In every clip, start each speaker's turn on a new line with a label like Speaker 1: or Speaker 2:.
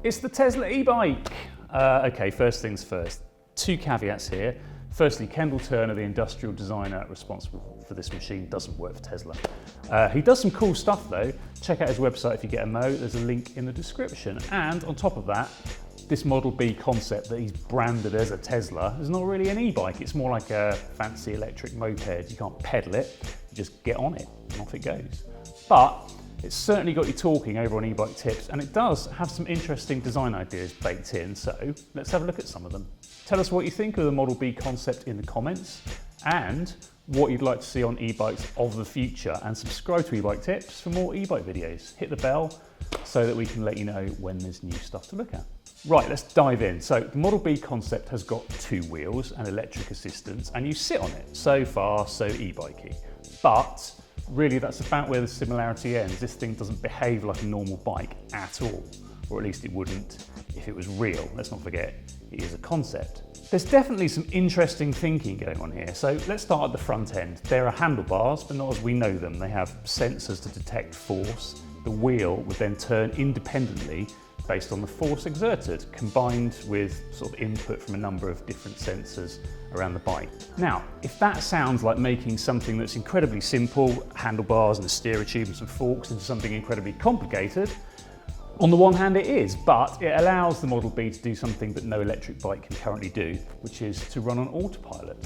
Speaker 1: It's the Tesla e-bike. Okay, first things first. Two caveats here. Firstly, Kendall Turner, the industrial designer responsible for this machine, doesn't work for Tesla. He does some cool stuff though. Check out his website if you get a mo. There's a link in the description. And on top of that, this Model B concept that he's branded as a Tesla is not really an e-bike. It's more like a fancy electric moped. You can't pedal it, you just get on it and off it goes. But it's certainly got you talking over on e-bike tips, and it does have some interesting design ideas baked in, so let's have a look at some of them. Tell us what you think of the Model B concept in the comments, and what you'd like to see on e-bikes of the future, and subscribe to e-bike tips for more e-bike videos. Hit the bell so that we can let you know when there's new stuff to look at. Right, let's dive in. So the Model B concept has got two wheels and electric assistance, and you sit on it. So far, so e-bikey. But really, that's about where the similarity ends. This thing doesn't behave like a normal bike at all, or at least it wouldn't if it was real. Let's not forget, it is a concept. There's definitely some interesting thinking going on here. So let's start at the front end. There are handlebars, but not as we know them. They have sensors to detect force. The wheel would then turn independently based on the force exerted, combined with sort of input from a number of different sensors around the bike. Now, if that sounds like making something that's incredibly simple, handlebars and a steerer tube and some forks, into something incredibly complicated, on the one hand it is, but it allows the Model B to do something that no electric bike can currently do, which is to run on autopilot.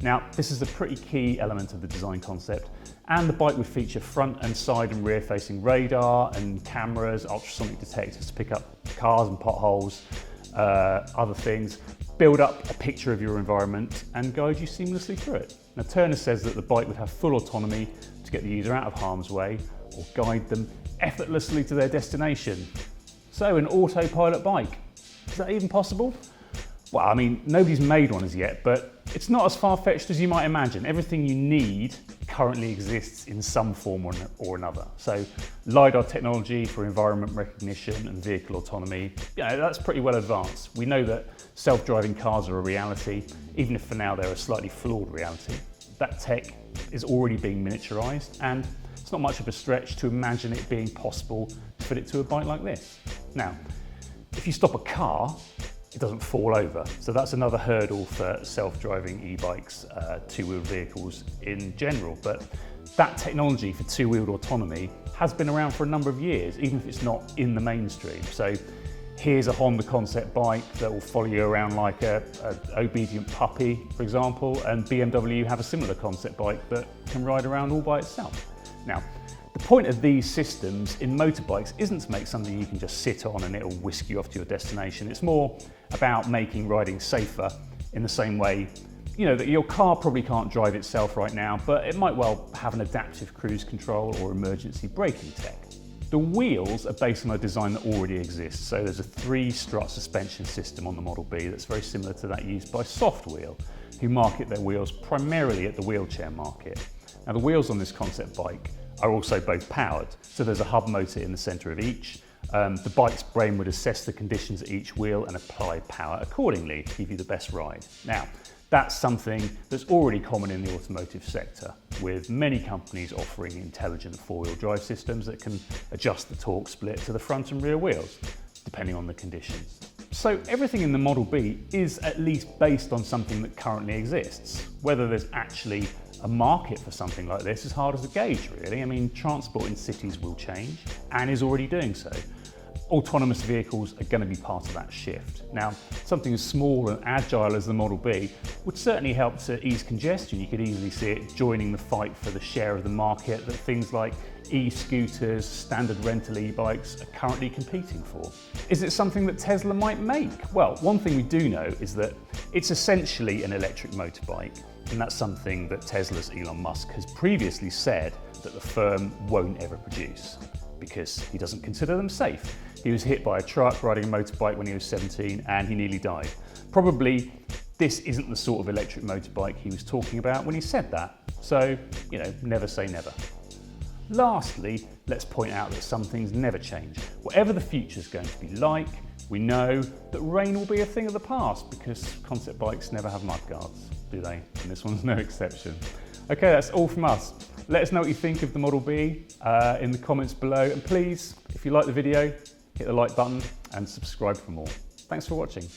Speaker 1: Now, this is a pretty key element of the design concept, and the bike would feature front and side and rear facing radar and cameras, ultrasonic detectors to pick up cars and potholes, other things, build up a picture of your environment and guide you seamlessly through it. Now, Turner says that the bike would have full autonomy to get the user out of harm's way or guide them effortlessly to their destination. So, an autopilot bike, is that even possible? Well, I mean, nobody's made one as yet, but it's not as far-fetched as you might imagine. Everything you need currently exists in some form or another. So LiDAR technology for environment recognition and vehicle autonomy, that's pretty well advanced. We know that self-driving cars are a reality, even if for now they're a slightly flawed reality. That tech is already being miniaturized, and it's not much of a stretch to imagine it being possible to fit it to a bike like this. Now, if you stop a car, it doesn't fall over. So that's another hurdle for self-driving e-bikes, two-wheeled vehicles in general. But that technology for two-wheeled autonomy has been around for a number of years, even if it's not in the mainstream. So here's a Honda concept bike that will follow you around like an obedient puppy, for example, and BMW have a similar concept bike that can ride around all by itself. Now, the point of these systems in motorbikes isn't to make something you can just sit on and it'll whisk you off to your destination. It's more about making riding safer in the same way, that your car probably can't drive itself right now, but it might well have an adaptive cruise control or emergency braking tech. The wheels are based on a design that already exists. So there's a 3-strut suspension system on the Model B that's very similar to that used by Softwheel, who market their wheels primarily at the wheelchair market. Now, the wheels on this concept bike are also both powered. So there's a hub motor in the center of each. The bike's brain would assess the conditions at each wheel and apply power accordingly to give you the best ride. Now, that's something that's already common in the automotive sector, with many companies offering intelligent 4-wheel drive systems that can adjust the torque split to the front and rear wheels, depending on the conditions. So everything in the Model B is at least based on something that currently exists. Whether there's actually a market for something like this is hard to gauge, really. I mean, transport in cities will change and is already doing so. Autonomous vehicles are going to be part of that shift. Now, something as small and agile as the Model B would certainly help to ease congestion. You could easily see it joining the fight for the share of the market that things like e-scooters, standard rental e-bikes are currently competing for. Is it something that Tesla might make? Well, one thing we do know is that it's essentially an electric motorbike, and that's something that Tesla's Elon Musk has previously said that the firm won't ever produce, because he doesn't consider them safe. He was hit by a truck riding a motorbike when he was 17 and he nearly died. Probably this isn't the sort of electric motorbike he was talking about when he said that. So, never say never. Lastly, let's point out that some things never change. Whatever the future's going to be like, we know that rain will be a thing of the past, because concept bikes never have mudguards, do they? And this one's no exception. Okay, that's all from us. Let us know what you think of the Model B in the comments below, and please, if you like the video, hit the like button and subscribe for more. Thanks for watching.